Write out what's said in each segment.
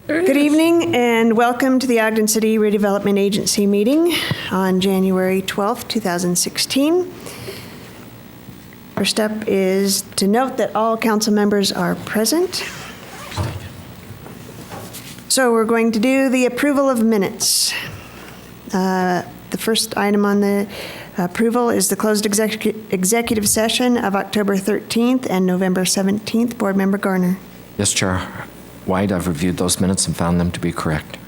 Good evening and welcome to the Ogden City Redevelopment Agency meeting on January 12th, 2016. First up is to note that all council members are present. So we're going to do the approval of minutes. The first item on the approval is the closed executive session of October 13th and November 17th. Board Member Garner. Yes, Chair White, I've reviewed those minutes and found them to be correct.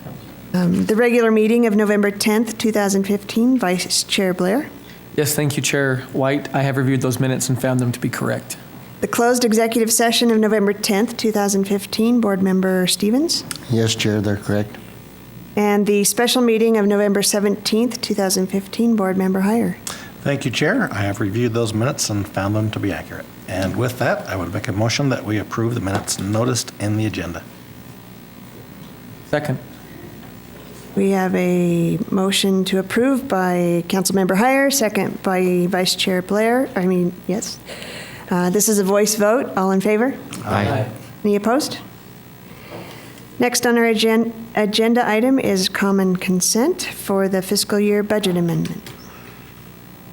The regular meeting of November 10th, 2015, Vice Chair Blair. Yes, thank you, Chair White. I have reviewed those minutes and found them to be correct. The closed executive session of November 10th, 2015, Board Member Stevens. Yes, Chair, they're correct. And the special meeting of November 17th, 2015, Board Member Heyer. Thank you, Chair. I have reviewed those minutes and found them to be accurate. And with that, I would make a motion that we approve the minutes noticed in the agenda. Second. We have a motion to approve by Councilmember Heyer, second by Vice Chair Blair. Yes. This is a voice vote. All in favor? Aye. Any opposed? Next on our agenda item is common consent for the fiscal year budget amendment.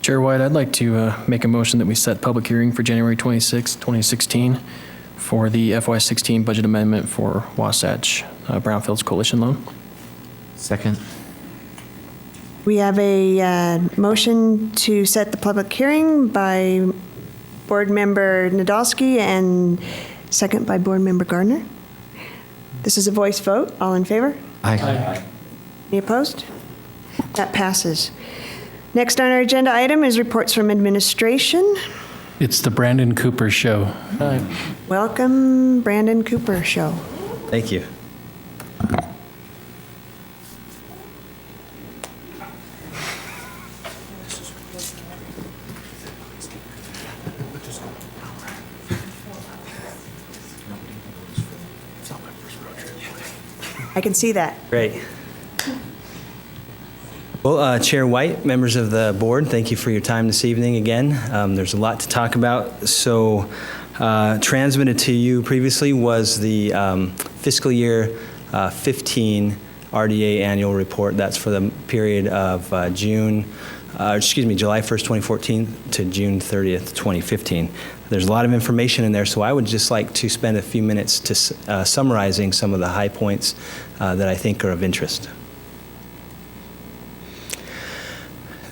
Chair White, I'd like to make a motion that we set public hearing for January 26, 2016 for the FY16 budget amendment for Wasatch Brownfields Coalition Loan. Second. We have a motion to set the public hearing by Board Member Nadolski and second by Board Member Gardner. This is a voice vote. All in favor? Aye. Any opposed? That passes. Next on our agenda item is reports from administration. It's the Brandon Cooper Show. Welcome, Brandon Cooper Show. Thank you. I can see that. Great. Well, Chair White, members of the board, thank you for your time this evening again. There's a lot to talk about. So transmitted to you previously was the fiscal year 15 RDA annual report. That's for the period of July 1st, 2014 to June 30th, 2015. There's a lot of information in there, so I would just like to spend a few minutes to summarizing some of the high points that I think are of interest.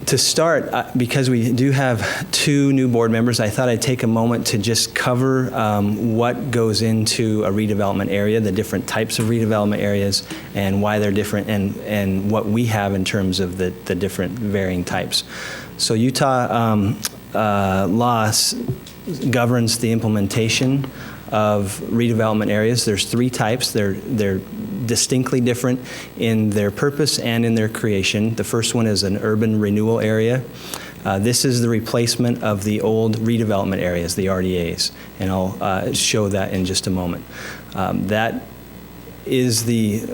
To start, because we do have two new board members, I thought I'd take a moment to just cover what goes into a redevelopment area, the different types of redevelopment areas, and why they're different, and what we have in terms of the different varying types. So Utah law governs the implementation of redevelopment areas. There's three types. They're distinctly different in their purpose and in their creation. The first one is an urban renewal area. This is the replacement of the old redevelopment areas, the RDAs, and I'll show that in just a moment. That is the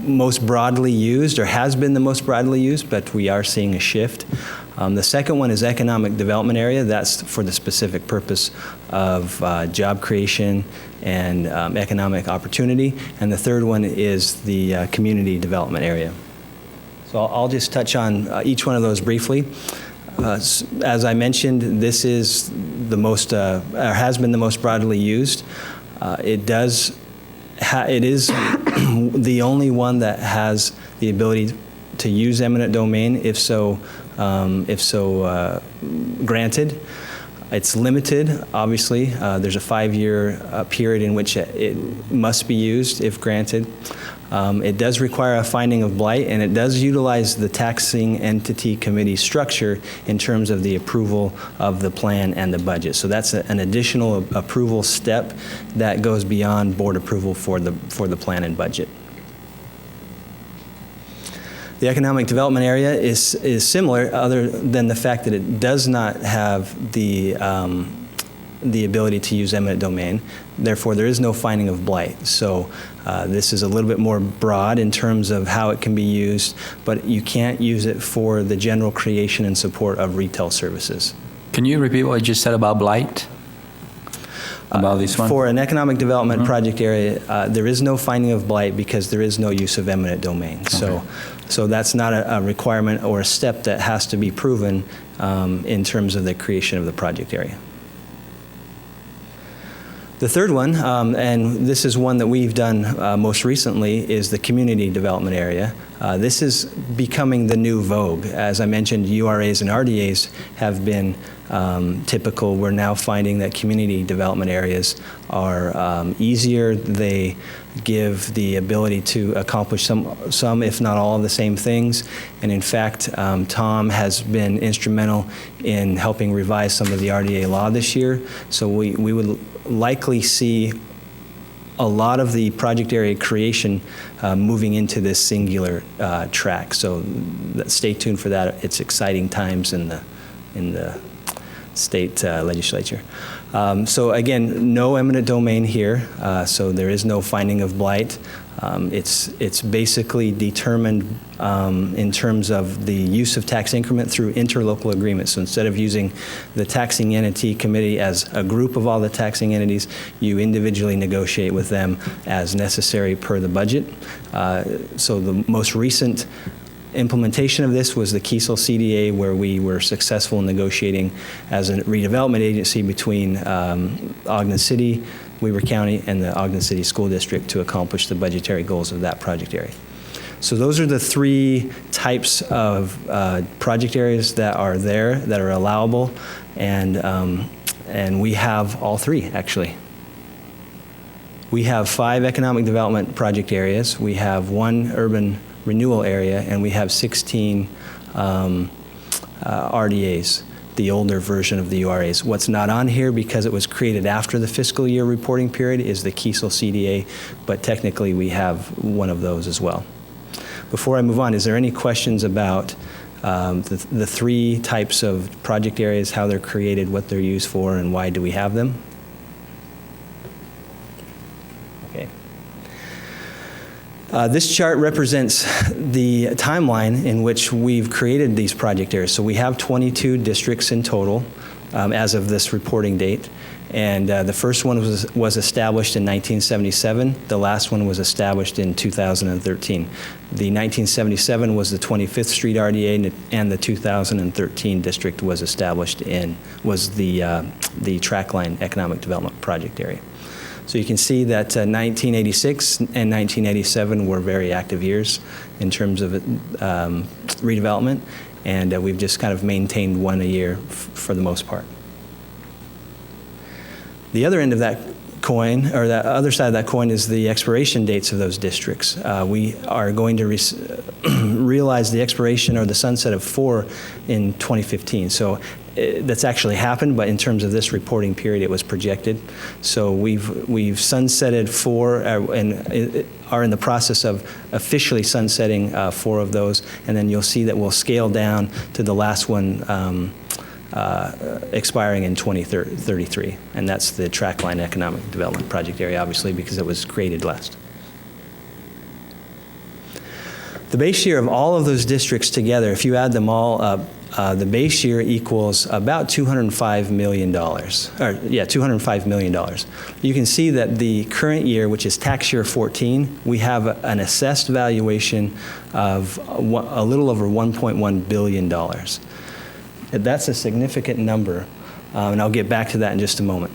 most broadly used, or has been the most broadly used, but we are seeing a shift. The second one is economic development area. That's for the specific purpose of job creation and economic opportunity. And the third one is the community development area. So I'll just touch on each one of those briefly. As I mentioned, this is the most, or has been the most broadly used. It is the only one that has the ability to use eminent domain, if so granted. It's limited, obviously. There's a 5-year period in which it must be used if granted. It does require a finding of blight, and it does utilize the taxing entity committee structure in terms of the approval of the plan and the budget. So that's an additional approval step that goes beyond board approval for the plan and budget. The economic development area is similar, other than the fact that it does not have the ability to use eminent domain. Therefore, there is no finding of blight. So this is a little bit more broad in terms of how it can be used, but you can't use it for the general creation and support of retail services. Can you repeat what you just said about blight? About this one? For an economic development project area, there is no finding of blight because there is no use of eminent domain. So that's not a requirement or a step that has to be proven in terms of the creation of the project area. The third one, and this is one that we've done most recently, is the community development area. This is becoming the new vogue. As I mentioned, URAs and RDAs have been typical. We're now finding that community development areas are easier. They give the ability to accomplish some, if not all, of the same things. And in fact, Tom has been instrumental in helping revise some of the RDA law this year. So we would likely see a lot of the project area creation moving into this singular track. So stay tuned for that. It's exciting times in the state legislature. So again, no eminent domain here. So there is no finding of blight. It's basically determined in terms of the use of tax increment through interlocal agreements. So instead of using the taxing entity committee as a group of all the taxing entities, you individually negotiate with them as necessary per the budget. So the most recent implementation of this was the Kiesel CDA, where we were successful in negotiating as a redevelopment agency between Ogden City, Weber County, and the Ogden City School District to accomplish the budgetary goals of that project area. So those are the three types of project areas that are there, that are allowable, and we have all three, actually. We have 5 economic development project areas. We have 1 urban renewal area, and we have 16 RDAs, the older version of the URAs. What's not on here, because it was created after the fiscal year reporting period, is the Kiesel CDA, but technically we have one of those as well. Before I move on, is there any questions about the 3 types of project areas, how they're created, what they're used for, and why do we have them? Okay. This chart represents the timeline in which we've created these project areas. So we have 22 districts in total as of this reporting date. And the first one was established in 1977. The last one was established in 2013. The 1977 was the 25th Street RDA, and the 2013 district was established was the Trackline Economic Development Project Area. So you can see that 1986 and 1987 were very active years in terms of redevelopment, and we've just kind of maintained one a year for the most part. The other end of that coin, or the other side of that coin, is the expiration dates of those districts. We are going to realize the expiration or the sunset of 4 in 2015. So that's actually happened, but in terms of this reporting period, it was projected. So we've sunsetted 4 and are in the process of officially sunsetting 4 of those, and then you'll see that we'll scale down to the last one expiring in 2033, and that's the Trackline Economic Development Project Area, obviously, because it was created last. The base year of all of those districts together, if you add them all up, the base year equals about $205 million. $205 million. You can see that the current year, which is tax year 14, we have an assessed valuation of a little over $1.1 billion. That's a significant number, and I'll get back to that in just a moment.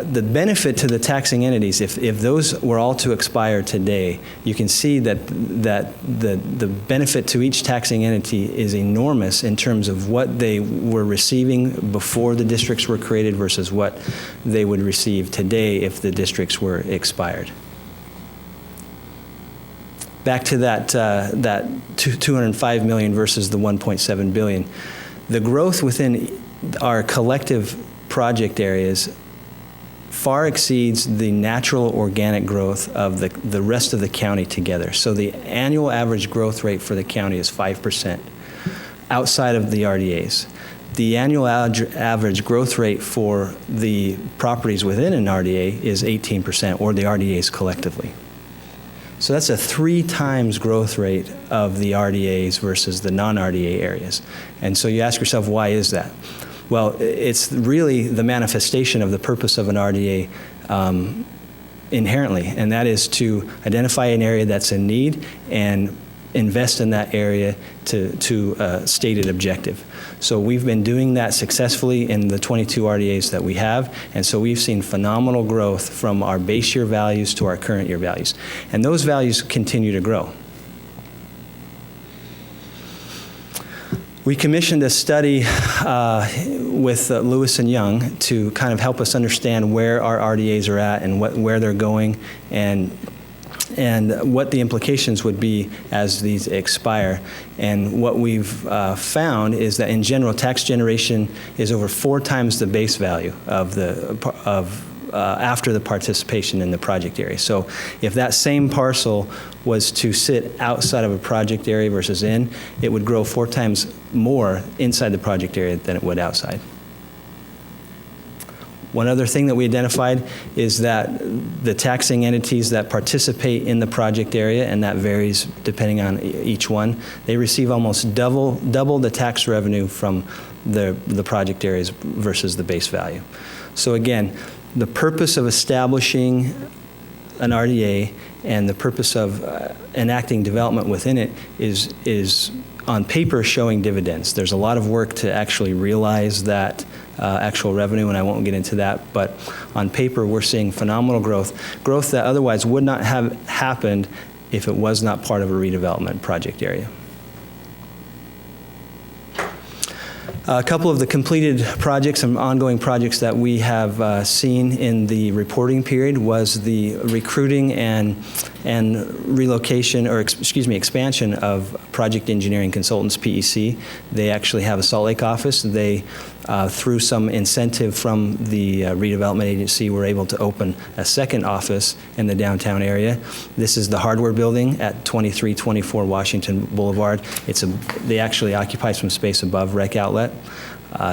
The benefit to the taxing entities, if those were all to expire today, you can see that the benefit to each taxing entity is enormous in terms of what they were receiving before the districts were created versus what they would receive today if the districts were expired. Back to that $205 million versus the $1.7 billion. The growth within our collective project areas far exceeds the natural organic growth of the rest of the county together. So the annual average growth rate for the county is 5% outside of the RDAs. The annual average growth rate for the properties within an RDA is 18%, or the RDAs collectively. So that's a 3 times growth rate of the RDAs versus the non-RDA areas. And so you ask yourself, why is that? Well, it's really the manifestation of the purpose of an RDA inherently, and that is to identify an area that's in need and invest in that area to a stated objective. So we've been doing that successfully in the 22 RDAs that we have, and so we've seen phenomenal growth from our base year values to our current year values. And those values continue to grow. We commissioned a study with Lewis and Young to kind of help us understand where our RDAs are at and where they're going and what the implications would be as these expire. And what we've found is that in general, tax generation is over 4 times the base value of after the participation in the project area. So if that same parcel was to sit outside of a project area versus in, it would grow 4 times more inside the project area than it would outside. One other thing that we identified is that the taxing entities that participate in the project area, and that varies depending on each one, they receive almost double the tax revenue from the project areas versus the base value. So again, the purpose of establishing an RDA and the purpose of enacting development within it is on paper showing dividends. There's a lot of work to actually realize that actual revenue, and I won't get into that, but on paper we're seeing phenomenal growth that otherwise would not have happened if it was not part of a redevelopment project area. A couple of the completed projects and ongoing projects that we have seen in the reporting period was the recruiting and relocation, or expansion of Project Engineering Consultants, PEC. They actually have a Salt Lake office. They, through some incentive from the redevelopment agency, were able to open a second office in the downtown area. This is the hardware building at 2324 Washington Boulevard. They actually occupy some space above Rec Outlet.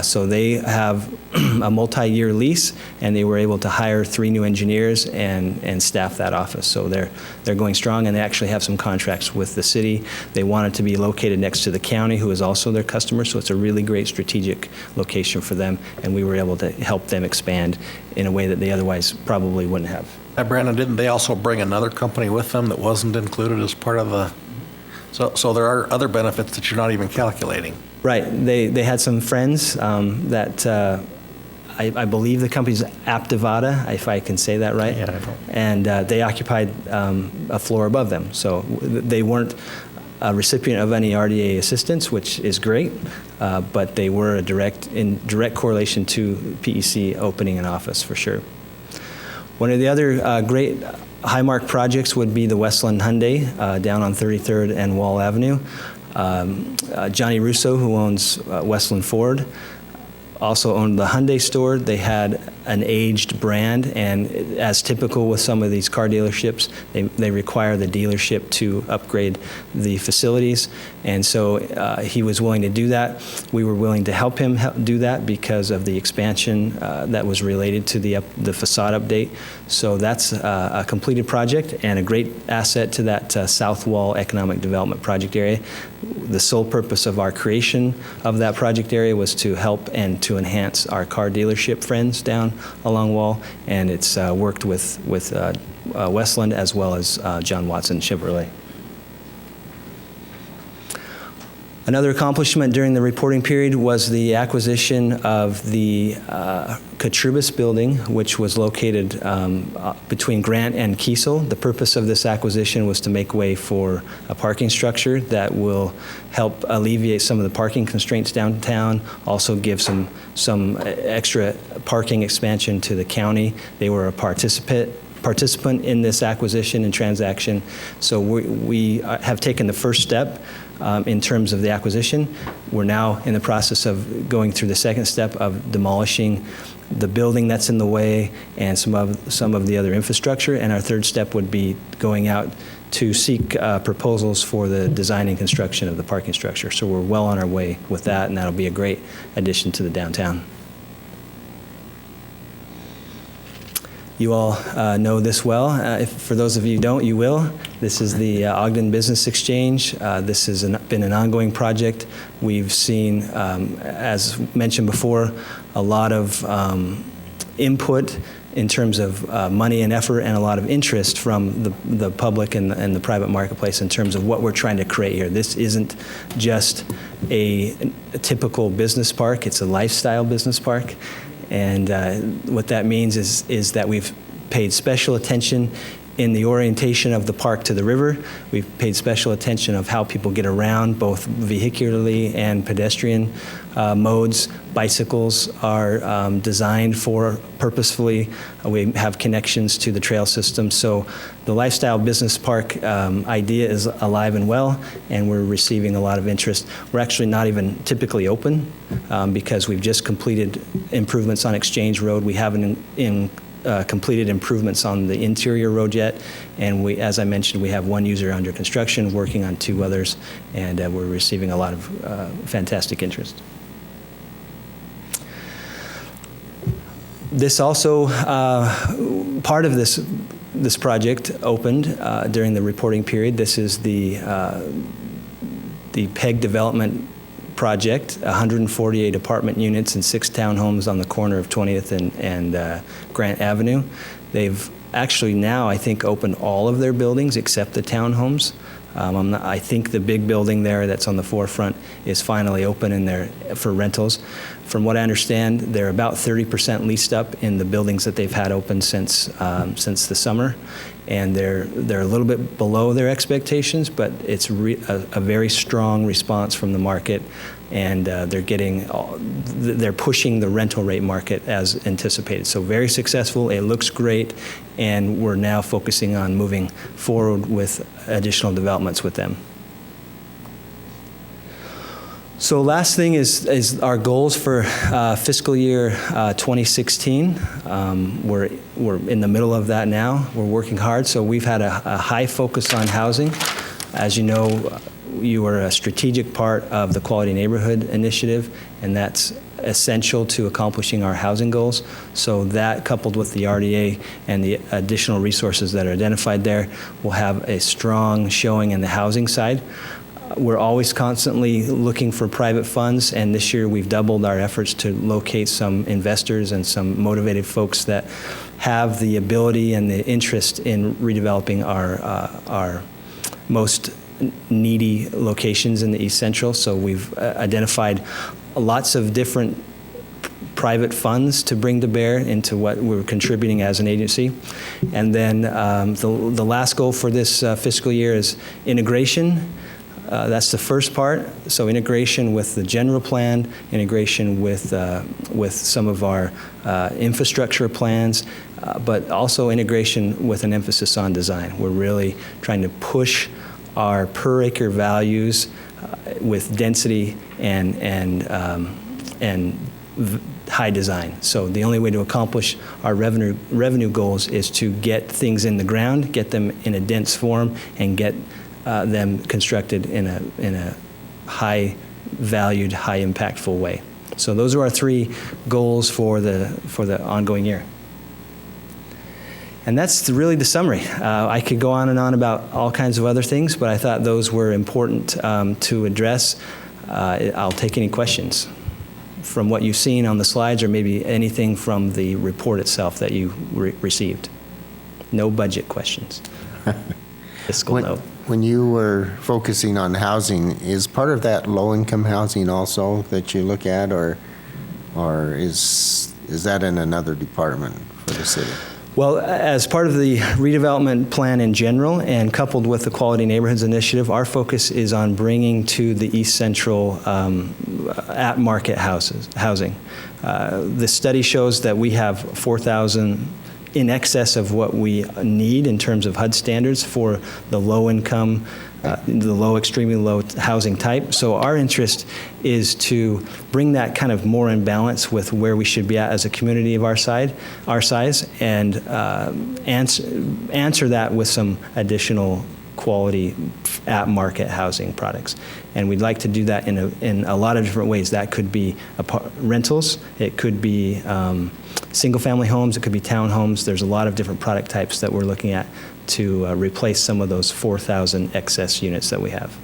So they have a multi-year lease, and they were able to hire 3 new engineers and staff that office. So they're going strong, and they actually have some contracts with the city. They want it to be located next to the county, who is also their customer, so it's a really great strategic location for them, and we were able to help them expand in a way that they otherwise probably wouldn't have. Brandon, didn't they also bring another company with them that wasn't included as part of the, so there are other benefits that you're not even calculating? Right. They had some friends that I believe the company's Aptivada, if I can say that right. Yeah, I don't. And they occupied a floor above them. So they weren't a recipient of any RDA assistance, which is great, but they were in direct correlation to PEC opening an office for sure. One of the other great high-mark projects would be the Westland Hyundai down on 33rd and Wall Avenue. Johnny Russo, who owns Westland Ford, also owned the Hyundai store. They had an aged brand, and as typical with some of these car dealerships, they require the dealership to upgrade the facilities, and so he was willing to do that. We were willing to help him do that because of the expansion that was related to the facade update. So that's a completed project and a great asset to that South Wall Economic Development Project area. The sole purpose of our creation of that project area was to help and to enhance our car dealership friends down along Wall, and it's worked with Westland as well as John Watson Chevrolet. Another accomplishment during the reporting period was the acquisition of the Katrubis building, which was located between Grant and Kiesel. The purpose of this acquisition was to make way for a parking structure that will help alleviate some of the parking constraints downtown, also give some extra parking expansion to the county. They were a participant in this acquisition and transaction, so we have taken the first step in terms of the acquisition. We're now in the process of going through the second step of demolishing the building that's in the way and some of the other infrastructure, and our third step would be going out to seek proposals for the design and construction of the parking structure. So we're well on our way with that, and that'll be a great addition to the downtown. You all know this well. For those of you who don't, you will. This is the Ogden Business Exchange. This has been an ongoing project. We've seen, as mentioned before, a lot of input in terms of money and effort, and a lot of interest from the public and the private marketplace in terms of what we're trying to create here. This isn't just a typical business park, it's a lifestyle business park. And what that means is that we've paid special attention in the orientation of the park to the river. We've paid special attention of how people get around, both vehicularly and pedestrian modes. Bicycles are designed for purposefully. We have connections to the trail system. So the lifestyle business park idea is alive and well, and we're receiving a lot of interest. We're actually not even typically open because we've just completed improvements on Exchange Road. We haven't completed improvements on the interior road yet, and we, as I mentioned, we have one user under construction, working on 2 others, and we're receiving a lot of fantastic interest. This also, part of this project opened during the reporting period. This is the PEG development project, 148 apartment units and 6 townhomes on the corner of 20th and Grant Avenue. They've actually now, I think, opened all of their buildings except the townhomes. I think the big building there that's on the forefront is finally open in there for rentals. From what I understand, they're about 30% leased up in the buildings that they've had open since the summer, and they're a little bit below their expectations, but it's a very strong response from the market, and they're pushing the rental rate market as anticipated. So very successful. It looks great, and we're now focusing on moving forward with additional developments with them. So last thing is our goals for fiscal year 2016. We're in the middle of that now. We're working hard. So we've had a high focus on housing. As you know, you are a strategic part of the Quality Neighborhood Initiative, and that's essential to accomplishing our housing goals. So that, coupled with the RDA and the additional resources that are identified there, will have a strong showing in the housing side. We're always constantly looking for private funds, and this year we've doubled our efforts to locate some investors and some motivated folks that have the ability and the interest in redeveloping our most needy locations in the East Central. So we've identified lots of different private funds to bring to bear into what we're contributing as an agency. And then the last goal for this fiscal year is integration. That's the first part. So integration with the general plan, integration with some of our infrastructure plans, but also integration with an emphasis on design. We're really trying to push our per acre values with density and high design. So the only way to accomplish our revenue goals is to get things in the ground, get them in a dense form, and get them constructed in a high valued, high impactful way. So those are our 3 goals for the ongoing year. And that's really the summary. I could go on and on about all kinds of other things, but I thought those were important to address. I'll take any questions from what you've seen on the slides, or maybe anything from the report itself that you received. No budget questions. Fiscal note. When you were focusing on housing, is part of that low-income housing also that you look at, or is that in another department for the city? Well, as part of the redevelopment plan in general, and coupled with the Quality Neighborhoods Initiative, our focus is on bringing to the East Central at-market housing. The study shows that we have 4,000 in excess of what we need in terms of HUD standards for the low income, extremely low housing type. So our interest is to bring that kind of more in balance with where we should be at as a community of our size, and answer that with some additional quality at-market housing products. And we'd like to do that in a lot of different ways. That could be rentals, it could be single-family homes, it could be townhomes. There's a lot of different product types that we're looking at to replace some of those 4,000 excess units that we have.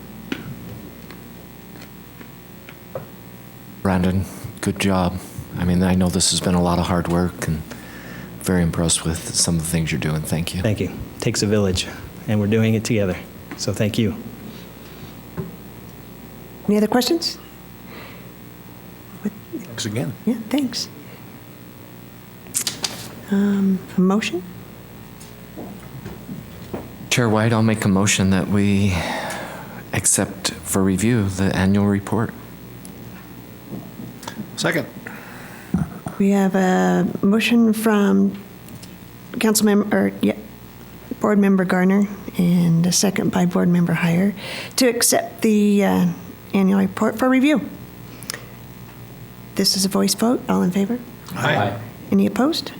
Brandon, good job. I mean, I know this has been a lot of hard work, and very impressed with some of the things you're doing. Thank you. Thank you. Takes a village, and we're doing it together. So thank you. Any other questions? Thanks again. Yeah, thanks. A motion? Chair White, I'll make a motion that we accept for review the annual report. Second. We have a motion from Board Member Garner and a second by Board Member Heyer to accept the annual report for review. This is a voice vote. All in favor? Aye. Any opposed?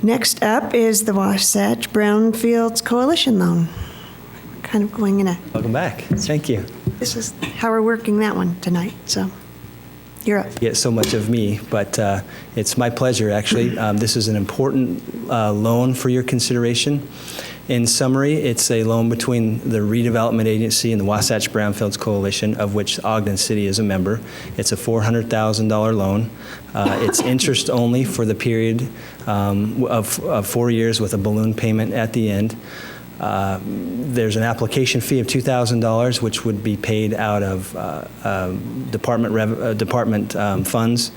Next up is the Wasatch Brownfields Coalition loan. We're kind of going in a, Welcome back. Thank you. this is how we're working that one tonight, so you're up. Get so much of me, but it's my pleasure, actually. This is an important loan for your consideration. In summary, it's a loan between the Redevelopment Agency and the Wasatch Brownfields Coalition, of which Ogden City is a member. It's a $400,000 loan. It's interest only for the period of 4 years with a balloon payment at the end. There's an application fee of $2,000, which would be paid out of department funds.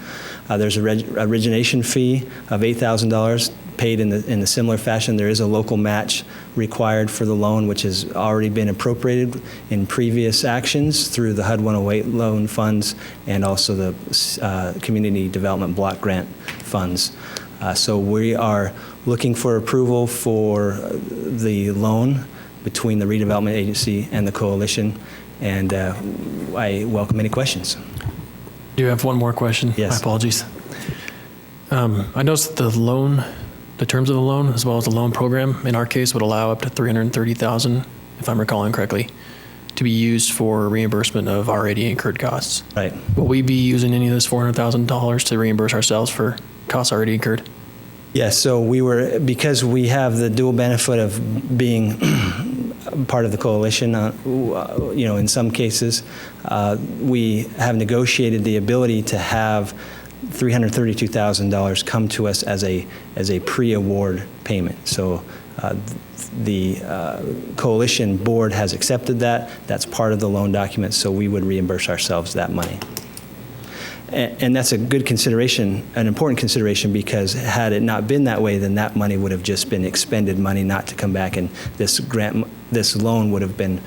There's a origination fee of $8,000 paid in the similar fashion. There is a local match required for the loan, which has already been appropriated in previous actions through the HUD 108 loan funds and also the Community Development Block Grant funds. So we are looking for approval for the loan between the Redevelopment Agency and the Coalition, and I welcome any questions. Do you have one more question? Yes. My apologies. I noticed that the terms of the loan, as well as the loan program, in our case, would allow up to $330,000, if I'm recalling correctly, to be used for reimbursement of already incurred costs. Right. Will we be using any of this $400,000 to reimburse ourselves for costs already incurred? Yes, so because we have the dual benefit of being part of the coalition, in some cases, we have negotiated the ability to have $332,000 come to us as a pre-award payment. So the coalition board has accepted that. That's part of the loan document, so we would reimburse ourselves that money. And that's a good consideration, an important consideration, because had it not been that way, then that money would have just been expended money not to come back, and this loan would have been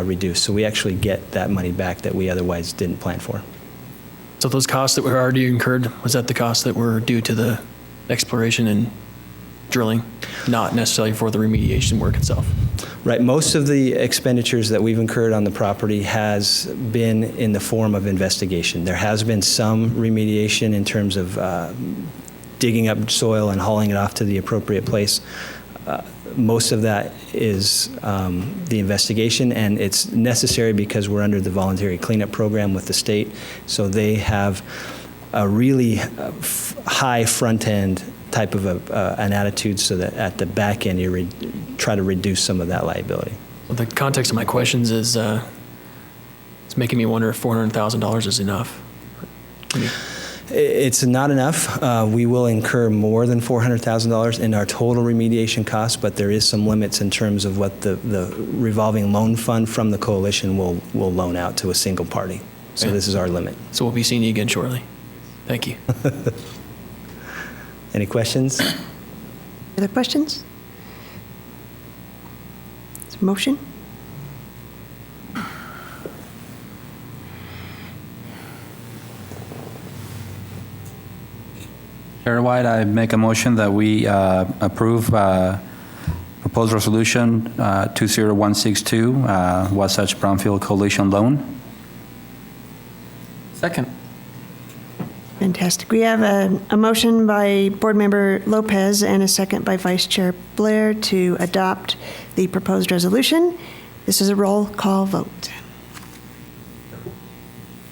reduced. So we actually get that money back that we otherwise didn't plan for. So those costs that were already incurred, was that the costs that were due to the exploration and drilling, not necessarily for the remediation work itself? Right. Most of the expenditures that we've incurred on the property has been in the form of investigation. There has been some remediation in terms of digging up soil and hauling it off to the appropriate place. Most of that is the investigation, and it's necessary because we're under the voluntary cleanup program with the state. So they have a really high front end type of an attitude, so that at the back end you try to reduce some of that liability. Well, the context of my questions is it's making me wonder if $400,000 is enough. It's not enough. We will incur more than $400,000 in our total remediation costs, but there is some limits in terms of what the revolving loan fund from the coalition will loan out to a single party. So this is our limit. So we'll be seeing you again shortly. Thank you. Any questions? Other questions? Is there a motion? Chair White, I make a motion that we approve proposed resolution 20162, Wasatch Brownfield Coalition Loan. Second. Fantastic. We have a motion by Board Member Lopez and a second by Vice Chair Blair to adopt the proposed resolution. This is a roll call vote.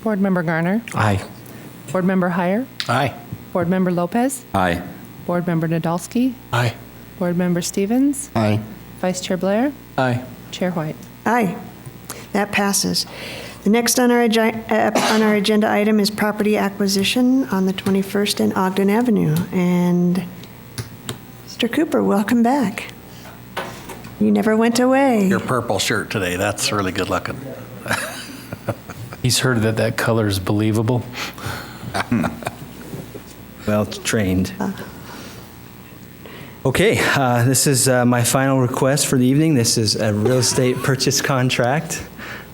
Board Member Garner. Aye. Board Member Heyer. Aye. Board Member Lopez. Aye. Board Member Nadolski. Aye. Board Member Stevens. Aye. Vice Chair Blair. Aye. Chair White. Aye. That passes. The next on our agenda item is property acquisition on the 21st and Ogden Avenue. And Mr. Cooper, welcome back. You never went away. Your purple shirt today, that's really good looking. He's heard that that color is believable. Well trained. Okay, this is my final request for the evening. This is a real estate purchase contract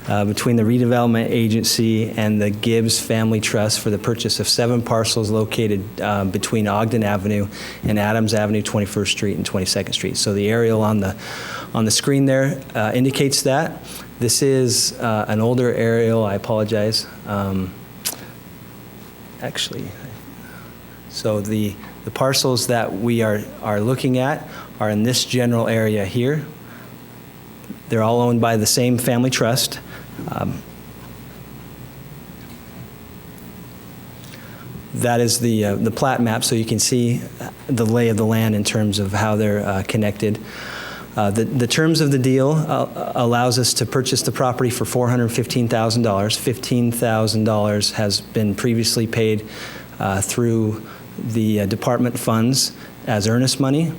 between the redevelopment agency and the Gibbs Family Trust for the purchase of 7 parcels located between Ogden Avenue and Adams Avenue, 21st Street and 22nd Street. So the aerial on the screen there indicates that. This is an older aerial. I apologize. Actually, so the parcels that we are looking at are in this general area here. They're all owned by the same family trust. That is the plat map, so you can see the lay of the land in terms of how they're connected. The terms of the deal allows us to purchase the property for $415,000. $15,000 has been previously paid through the department funds as earnest money.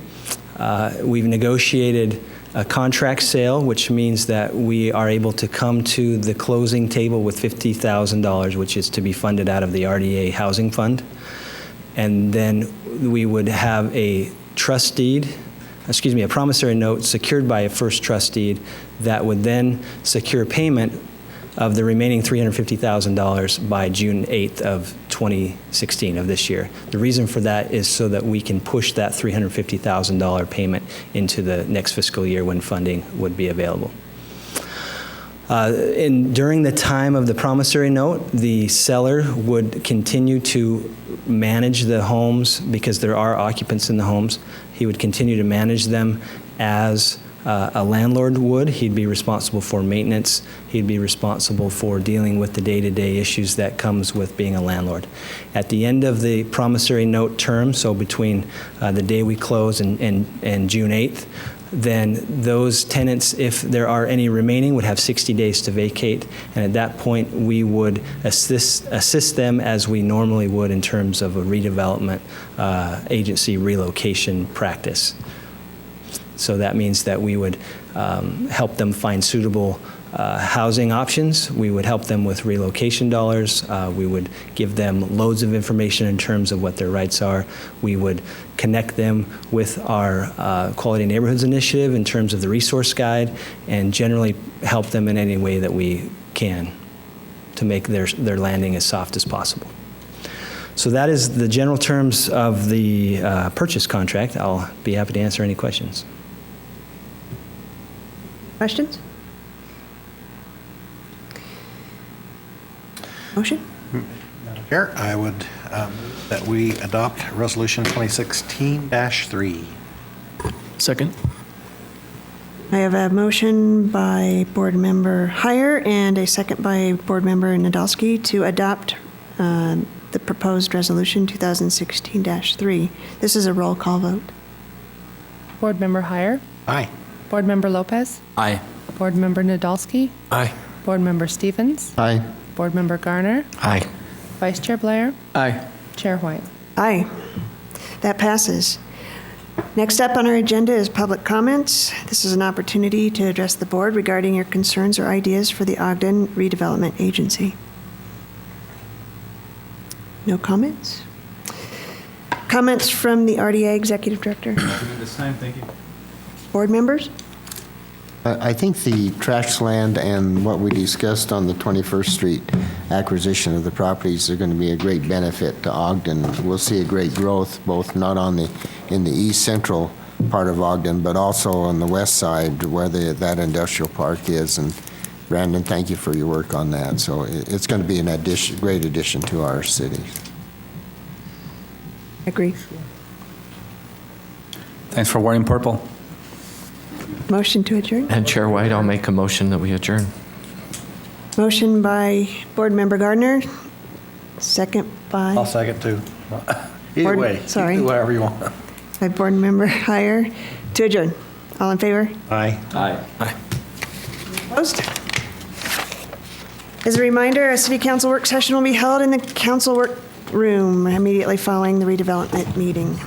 We've negotiated a contract sale, which means that we are able to come to the closing table with $50,000, which is to be funded out of the RDA Housing Fund. And then we would have a trust deed, a promissory note secured by a first trust deed that would then secure payment of the remaining $350,000 by June 8th of 2016 of this year. The reason for that is so that we can push that $350,000 payment into the next fiscal year when funding would be available. During the time of the promissory note, the seller would continue to manage the homes because there are occupants in the homes. He would continue to manage them as a landlord would. He'd be responsible for maintenance. He'd be responsible for dealing with the day-to-day issues that comes with being a landlord. At the end of the promissory note term, so between the day we close and June 8th, then those tenants, if there are any remaining, would have 60 days to vacate. And at that point, we would assist them as we normally would in terms of a redevelopment agency relocation practice. So that means that we would help them find suitable housing options. We would help them with relocation dollars. We would give them loads of information in terms of what their rights are. We would connect them with our Quality Neighborhoods Initiative in terms of the resource guide, and generally help them in any way that we can to make their landing as soft as possible. So that is the general terms of the purchase contract. I'll be happy to answer any questions. Questions? Motion? Madam Chair, I would move that we adopt Resolution 2016-3. Second. I have a motion by Board Member Heyer and a second by Board Member Nadolski to adopt the proposed resolution 2016-3. This is a roll call vote. Board Member Heyer. Aye. Board Member Lopez. Aye. Board Member Nadolski. Aye. Board Member Stevens. Aye. Board Member Garner. Aye. Vice Chair Blair. Aye. Chair White. Aye. That passes. Next up on our agenda is public comments. This is an opportunity to address the board regarding your concerns or ideas for the Ogden Redevelopment Agency. No comments? Comments from the RDA Executive Director? This time, thank you. Board members? I think the trash land and what we discussed on the 21st Street acquisition of the properties are going to be a great benefit to Ogden. We'll see a great growth, both not in the east central part of Ogden, but also on the west side where that industrial park is. And Brandon, thank you for your work on that. So it's going to be a great addition to our city. Agree. Thanks for wearing purple. Motion to adjourn? And Chair White, I'll make a motion that we adjourn. Motion by Board Member Gardner, second I'll by, second too. Either Board- way, sorry. do whatever you want. by Board Member Heyer to adjourn. All in favor? Aye. Opposed? As a reminder, a city council work session will be held in the council work room immediately following the redevelopment meeting.